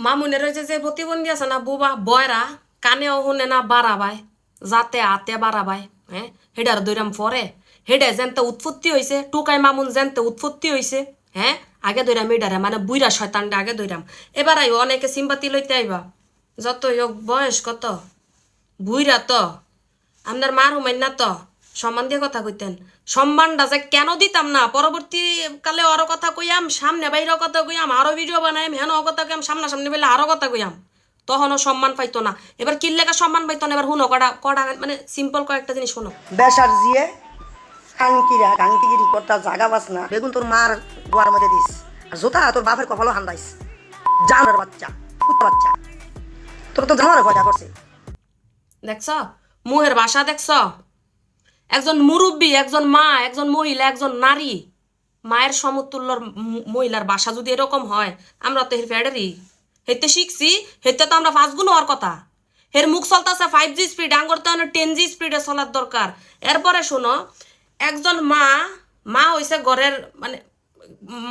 মামুনের ওই যে প্রতিবন্ধী আছে না বুবা বয়রা কানেও শুনে না বাড়াবাই যাতে আতে বাড়াবাই হ্যাঁ হেডার দৈরাম পরে হেডে যেনতে উৎপত্তি হয়েছে টুকাই মামুন যেনতে উৎপত্তি হয়েছে হ্যাঁ আগে দৈরাম হেডারে মানে বুইরা শয়তানটা আগে দৈরাম এবার আইও অনেকে সিম্পাতি লইতে আইবা যত হোক বয়স কত বুইরা তো আপনার মার হুমাইন না তো সম্মান দিয়ে কথা কইতেন সম্মানটা যে কেন দিতাম না পরবর্তী কালে আরো কথা কইয়াম সামনে বাইরেও কথা কইয়াম আরো ভিডিও বানাইম হেন কথা কইয়াম সামনাসামনি বেলে আরো কথা কইয়াম তখনও সম্মান পাইতো না এবার কি লেখা সম্মান পাইতো না এবার শুনো কটা কটা মানে সিম্পল কয়েকটা জিনিস শোনো বেসার জিয়ে কাঙ্কিরা কাঙ্কিগিরি করতা জাগা বাস না বেগুন তোর মার গোয়ার মধ্যে দিস আর জোতা তোর বাপের কপালও হান্দাইস জানোয়ার বাচ্চা কুত্তা বাচ্চা তোর তো জানোয়ার ভয়টা করছে দেখছ মুহের ভাষা দেখছ একজন মুরব্বী একজন মা একজন মহিলা একজন নারী মায়ের সমতুল্যর মহিলার বাসা যদি এরকম হয় আমরা তো ফেডারি হেতে শিখছি হেতে তো আমরা 5 গুণ হওয়ার কথা হের মুখ চলতেছে 5G স্পিড আঙ্গর তো 10G স্পিডে চলার দরকার এরপরে শোনো একজন মা হইছে ঘরের মানে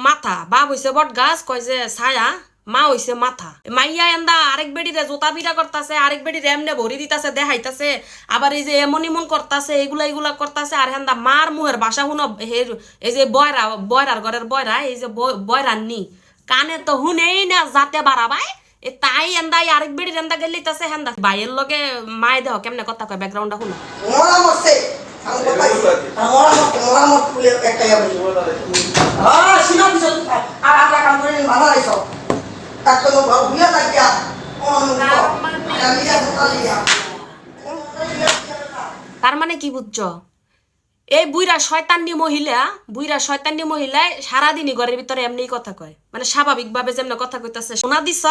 মাথা বাপ হইছে বট গাছ কয় যে ছায়া মা হইছে মাথা মাইয়া এন্দা আরেক বেডিরে জোতা পিটা করতেছে আরেক বেডিরে এমনে ভরি দিতেছে দেখাইতেছে আবার এই যে এমন ইমন করতেছে এগুলা করতেছে আর হেন্দা মার মুহের ভাষা শুনো এই যে বয়রার ঘরের বয়রা এই যে বয়রান্নি কানে তো শুনেই না যাতে বাড়াবাই এ তাই এন্দাই আরেক বেডির এন্দা গেলিতেছে হেন্দা ভাইয়ের লগে মায় দেহ কেমনে কথা কয় ব্যাকগ্রাউন্ডটা শুনো মোরা মরছে আমি কথা মোরা মত ফুলে একটা ইয়াবি সীমা কিছু আর আমরা কাম করে ভালো আইছো তার তো ভুইয়া থাকিয়া তার মানে কি বুঝছো এই বুইরা শয়তানি মহিলায় সারাদিনই ঘরের ভিতরে এমনি কথা কয় মানে স্বাভাবিকভাবে যেমন কথা কইতাছে সোনা দিছ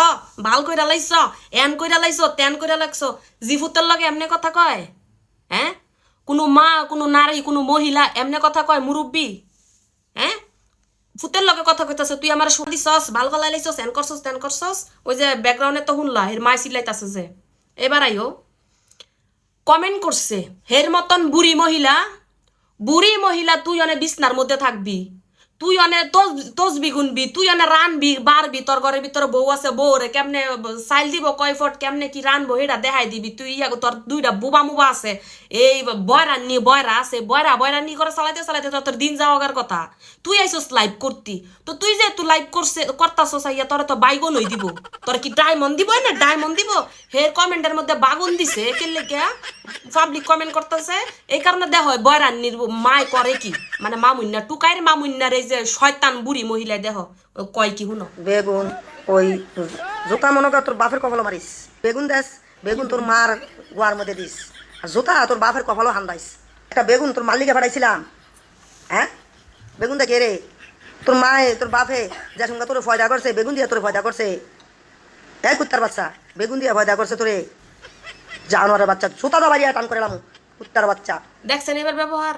ভাল কইরা লাইছ এন কইরা লাইছ তেন কইরা লাগছো জিফুতের লগে এমনি কথা কয় হ্যাঁ কোনো মা কোনো নারী কোনো মহিলা এমনি কথা কয় মুরব্বী হ্যাঁ ফুতের লগে কথা কইতাছে তুই আমার সোনা দিছস ভাল গলা লাইছস এন করছস তেন করছস ওই যে ব্যাকগ্রাউন্ডে তো শুনলা এর মাই সিলাইতাছে যে এবার আইও কমেন্ট করছে হের মতন বুড়ি মহিলা তুই অনেক বিছনার মধ্যে থাকবি তুই অনেক তসবি গুনবি তুই অনেক রানবি বাড়বি তোর ঘরের ভিতরে বউ আছে বউ রে কেমনে চাইল দিব কয় ফট কেমনে কি রানবো এটা দেখাই দিবি তুই তোর দুইটা বুবা মুবা আছে এই বয়রা আছে বয়রা নি করে চালাইতে তোর দিন যাওয়ার কথা তুই আইসস লাইভ করতি তো তুই যে তুই লাইভ করতাছস আইয়া তোর তো বাইগন হই দিব তোর কি ডায়মন্ড দিব না ডায়মন্ড দিব হের কমেন্টের মধ্যে বাগুন দিছে কেলে কে পাবলিক কমেন্ট করতেছে এই কারণে দেখ হয় বয়রান্নির মায় করে কি মানে মামুন্না টুকাইয়ের মামুন্নার এই যে শয়তান বুড়ি মহিলা দেহ কয় কি শুনো বেগুন ওই জোতা মনে কর তোর বাপের কপালও মারিস বেগুন দেশ বেগুন তোর মার গোয়ার মধ্যে দিস আর জোতা তোর বাপের কপালও হান্দাইস একটা বেগুন তোর মালিকে পাঠাইছিলাম হ্যাঁ বেগুন দেখে রে তোর মায়ে তোর বাপে যা সঙ্গে তোর ফয়দা করছে বেগুন দিয়ে তোর ফয়দা করছে এই কুত্তার বাচ্চা বেগুন দিয়ে ফয়দা করছে তোরে জানোয়ারের বাচ্চা জোতা দা বাড়িয়া টান করে এলাম কুত্তার বাচ্চা দেখছেন এবার ব্যবহার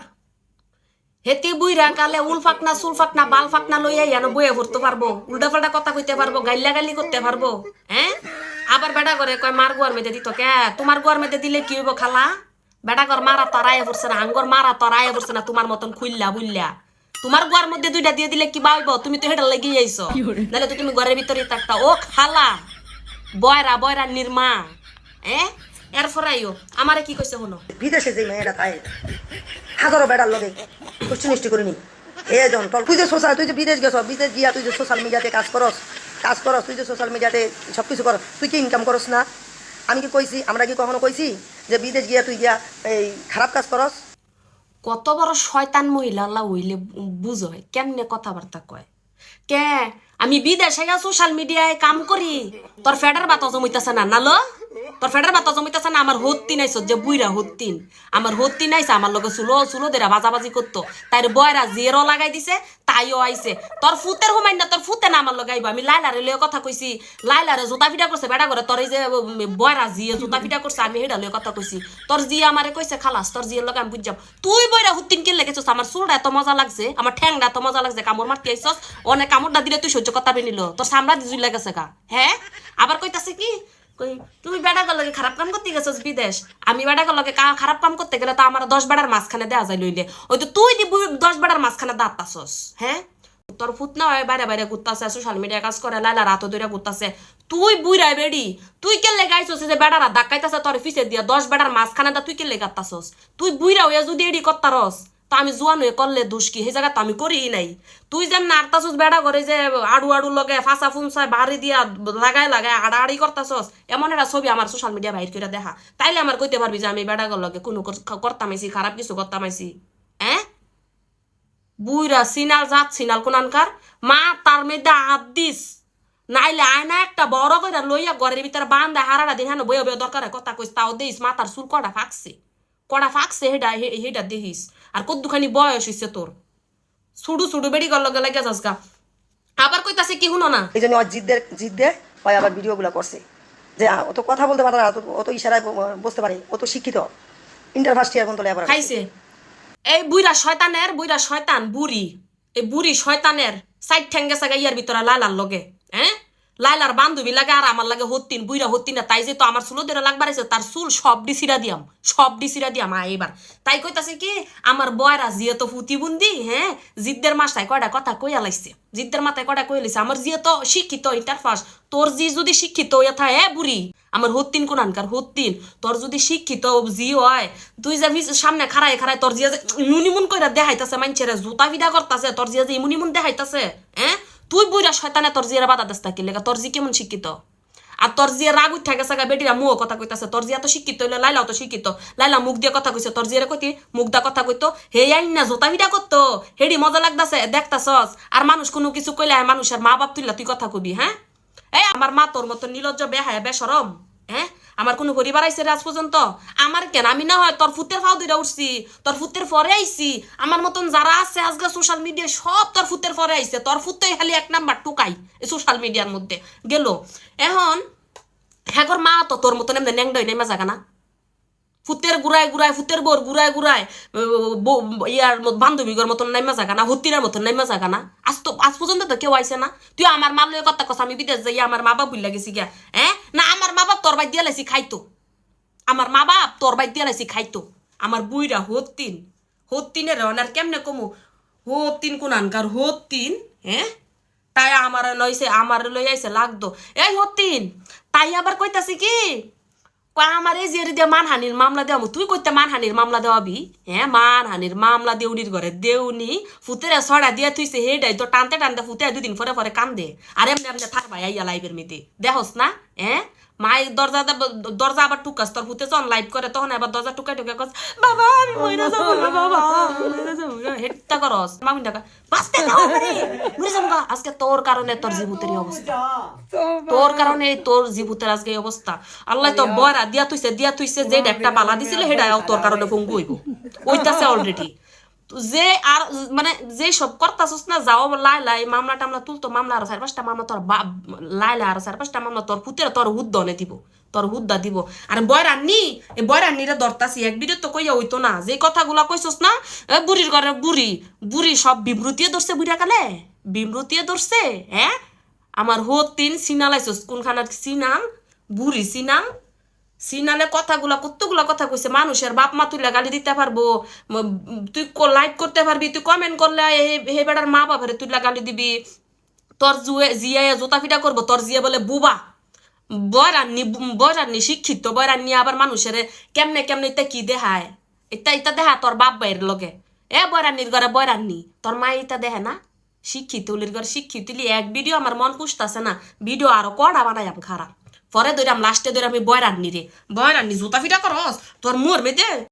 হেতি বুইরা কালে উল ফাকনা চুল ফাকনা বাল ফাকনা লইয়া যেন বইয়ে ভরতে পারবো উল্টা পাল্টা কথা কইতে পারবো গাইলি করতে পারবো হ্যাঁ আবার বেটা করে কয় মার গোয়ার মেয়েদে দিত কে তোমার গোয়ার মেয়েদে দিলে কি হইব খালা বেটা কর মারা তরাইয়া পড়ছে না আঙ্গর মারা তরাইয়া পড়ছে না তোমার মতন খুইল্লা বুইল্লা তোমার গোয়ার মধ্যে দুইটা দিয়ে দিলে কি বাইব তুমি তো হেটা লেগে যাইছো নাহলে তো তুমি ঘরের ভিতরে থাকতা ও খালা বয়রা নির্মা এরপর আইও আমারে কি কইছে শোনো বিদেশে যে মেয়েটা তাই হাজারো বেড়ার লগে কুষ্টি করিনি এ জন তুই যে তুই যে বিদেশ গেছ বিদেশ গিয়া তুই যে সোশ্যাল মিডিয়াতে কাজ করস তুই যে সোশ্যাল মিডিয়াতে সব কিছু করস তুই কি ইনকাম করস না আমি কি কইছি আমরা কি কখনো কইছি যে বিদেশ গিয়া তুই গিয়া এই খারাপ কাজ করস কত বড় শয়তান মহিলা আল্লাহ হইলে বুঝয় কেমনে কথাবার্তা কয় কে আমি বিদেশে সোশ্যাল মিডিয়ায় কাম করি তোর ফেডার বাতা জমিতেছে না নালো তোর ফেডার বাতা জমিতেছে না আমার হত্তি নাইছ যে বুইরা হত্তিন আমার হত্তি নাইছে আমার লগে চুলো দেরা বাজাবাজি করতো তাই বয়রা জিয়েরও লাগাই দিছে তাইও আইছে তোর ফুতের হুমাই না তোর ফুতে না আমার লগে আইব আমি লাইলারে লয়ে কথা কইছি লাইলারে জুতা ফিটা করছে বেড়া করে তোর এই যে বয়রা জিয়ে জুতা ফিটা করছে আমি হেডা লয়ে কথা কইছি তোর জিয়ে আমারে কইছে খালাস তোর জিয়ের লগে আমি বুঝাম তুই বয়রা হত্তিন কিনলে গেছিস আমার চুলটা এত মজা লাগছে আমার ঠ্যাংটা এত মজা লাগছে কামড় মারতে আইছস অনেক কামড়টা দিলে তুই সহ্য করতে পারবি নিল তোর সামরা জুই লাগেছে গা হ্যাঁ আবার কইতাছে কি তুমি বেড়াগর লগে খারাপ কাম করতে গেছস বিদেশ আমি বেড়াগর লগে খারাপ কাম করতে গেলে তো আমার 10 বেড়ার মাঝখানে দেওয়া যায় লইলে ওই তো তুই 10 বেড়ার মাঝখানে দাঁতাছস হ্যাঁ তোর ফুট না হয় বাইরে ঘুরতাছে সোশ্যাল মিডিয়া কাজ করে লাইলা রাত ধরে ঘুরতাছে তুই বুইরাই বেডি তুই কেলে গাইছস যে বেড়ারা ধাক্কাইতাছে তোর পিছে দিয়া 10 বেড়ার মাঝখানে দা তুই কেলে গাত্তাছস তুই বুইরা হইয়া যদি এডি করতারস তা আমি জোয়ান হয়ে করলে দোষ কি সেই জায়গা তো আমি করি নাই তুই যেন নাড়তাছস বেড়া করে যে আড়ু আড়ু লগে ফাঁসা ফুনসায় বাড়ি দিয়া লাগাই লাগাই আড়াআড়ি করতাছস এমন একটা ছবি আমার সোশ্যাল মিডিয়া বাইর করে দেখা তাইলে আমার কইতে পারবি যে আমি বেড়া লগে কোনো করতামাইছি খারাপ কিছু করতামাইছি হ্যাঁ বুইরা সিনাল জাত সিনাল কোনানকার মা তার মেয়েদা হাত দিস নাইলে আয়না একটা বড় করে লইয়া ঘরের ভিতরে বান্ধা হারাটা দিন হ্যাঁ বইয়া বইয়া দরকার কথা কইস তাও দিস মাথার চুল কড়া ফাঁকছে হেডা দেখিস আর কদ্দুখানি বয়স হইছে তোর ছুডু ছুডু বেড়ি গল লগে লাগে যাস গা আবার কইতাছে কি হুনো না এই জন্য জিদ্দে ওই আবার ভিডিওগুলো করছে যে অত কথা বলতে পারে না অত ইশারায় বুঝতে পারে অত শিক্ষিত ইন্টার ফার্স্ট ইয়ার পর্যন্ত লেবার খাইছে এই বুইরা শয়তান বুড়ি এই বুড়ি শয়তানের সাইড ঠ্যাং গেছে ইয়ার ভিতরে লাইলার লগে হ্যাঁ লাইলার বান্ধবী লাগে আর আমার লাগে হত্তিন বুইরা হত্তিন না তাই যে তো আমার চুলো ধরে লাগবার আছে তার চুল সব ডিসিরা দিয়াম এবার তাই কইতাছে কি আমার বয়রা জিয়ে তো ফুতিবুন্দি হ্যাঁ জিদ্দের মাথায় কয়টা কথা কইয়া লাইছে জিদ্দের মাথায় কয়টা কইয়া লাইছে আমার জিয়ে তো শিক্ষিত ইন্টার ফার্স্ট তোর জি যদি শিক্ষিত হইয়া থাকে বুড়ি আমার হত্তিন কোনানকার হত্তিন তোর যদি শিক্ষিত জি হয় তুই যে সামনে খাড়ায় তোর জিয়া যে ইমুনিমুন কইরা দেখাইতাছে মানছেরে জুতা ভিডা করতাছে তোর জিয়া যে ইমুনিমুন দেখাইতাছে হ্যাঁ তুই বুইরা শয়তানে তোর জিয়ারা বাধা দেস থাকি লেগা তোর জি কেমন শিক্ষিত আর তোর জিয়া রাগ উঠা গেছে বেটিরা মুখ কথা কইতাছে তোর জিয়া তো শিক্ষিত হইলে লাইলাও তো শিক্ষিত লাইলা মুখ দিয়ে কথা কইছে তোর জিয়ারে কইতি মুখ দা কথা কইতো হে আইন না জোতা ভিডা করতো হেডি মজা লাগতাছে দেখতাছস আর মানুষ কোনো কিছু কইলে মানুষের মা বাপ তুইলা তুই কথা কবি হ্যাঁ এই আমার মা তোর মতো নির্লজ্জ বেহায়া বেশরম হ্যাঁ আমার কোনো পরিবার আইছে আজ পর্যন্ত আমার কেন আমি না হয় তোর ফুতের ফাও দিরা উঠছি তোর ফুতের পরে আইছি আমার মতন যারা আছে আজকে সোশ্যাল মিডিয়ায় সব তোর ফুতের পরে আইছে তোর ফুতেই খালি এক নাম্বার টুকাই এই সোশ্যাল মিডিয়ার মধ্যে গেল এখন হ্যাঁ মা তো তোর মতন এমনি ন্যাংডই নেমা জাগা না ফুতের গুড়ায় ফুতের বোর গুড়ায় ইয়ার বান্ধবীগর মতন নাইমা জাগা না হত্তিরার মতন নাইমা জাগা না আজ পর্যন্ত তো কেউ আইছে না তুই আমার মা লয়ে কথা কস আমি বিদেশ যাই আমার মা বাপ বুঝলা গেছি গিয়া হ্যাঁ না আমার মা বাপ তোর বাই দিয়ে লাইছি খাইতো আমার মা বাপ তোর বাই দিয়ে লাইছি খাইতো আমার বুইরা হত্তিনের আর কেমনে কমু হত্তিন কোনানকার হত্তিন হ্যাঁ তাই আমার লই আইছে লাগতো এই হত্তিন তাই আবার কইতাছি কি আমার এই যে দিয়ে মানহানির মামলা দেওয়া তুই কইতে মানহানির মামলা দেওয়াবি হ্যাঁ মানহানির মামলা দেউনির ঘরে দেউনি ফুতেরা ছড়া দিয়া থুইছে হেডাই তো টানতে ফুতে 2 দিন পরে কান্দে আর এমনি থাকবাই আইয়া লাইভের মেয়েতে দেখোস না হ্যাঁ মাই দরজা আবার টুকাস তোর ফুতে যখন লাইভ করে তখন আবার দরজা টুকাই কস বাবা আমি মইরা যাবো না বাবা হেটটা করস মামিন টাকা বাঁচতে দাও আমারে মরে যাবো আজকে তোর কারণে তোর জীবুতের অবস্থা তোর কারণে তোর জীবুতের আজকে এই অবস্থা আল্লাহ তো বয়রা দিয়া তুইছে যে একটা বালা দিছিল হেডাও তোর কারণে পঙ্গু হইব ওইতাছে অলরেডি যে আর মানে যে সব করতাছস না যাও লাই মামলা টামলা তুলতো মামলা আর 4-5টা মামলা তোর লাই আর 4-5টা মামলা তোর পুতের তোর হুদ্দনে দিব তোর হুদ্দা দিব আর বয়রান্নিরে ধরতাছি এক ভিডিও তো কইয়া হইতো না যে কথাগুলা কইছস না বুড়ির ঘরে বুড়ি সব বিমৃতিয়ে ধরছে বুড়া কালে বিমৃতিয়ে ধরছে হ্যাঁ আমার হতিন সিনালাইছস কোনখানার সিনাম বুড়ি সিনালে কথাগুলা কতগুলা কথা কইছে মানুষের বাপ মা তুইলা গালি দিতে পারবো তুই লাইক করতে পারবি তুই কমেন্ট করলে হে বেটার মা বাপের তুইলা গালি দিবি তোর জিয়া জোতা ফিটা করবো তোর জিয়া বলে বুবা বয়রান্নি শিক্ষিত বয়রান্নি আবার মানুষের কেমনে ইতা কি দেখায় ইতা দেখা তোর বাপ ভাইয়ের লগে বয়রান্নির ঘরে বয়রান্নি তোর মা ইতা দেখে না শিক্ষিত ঘরে শিক্ষিত এক ভিডিও আমার মন পুষতাছে না ভিডিও আরো কড়া বানাই খারাপ পরে লাস্টে আমি বয়রান্নি জোতা ফিটা করস তোর মোর মেয়েতে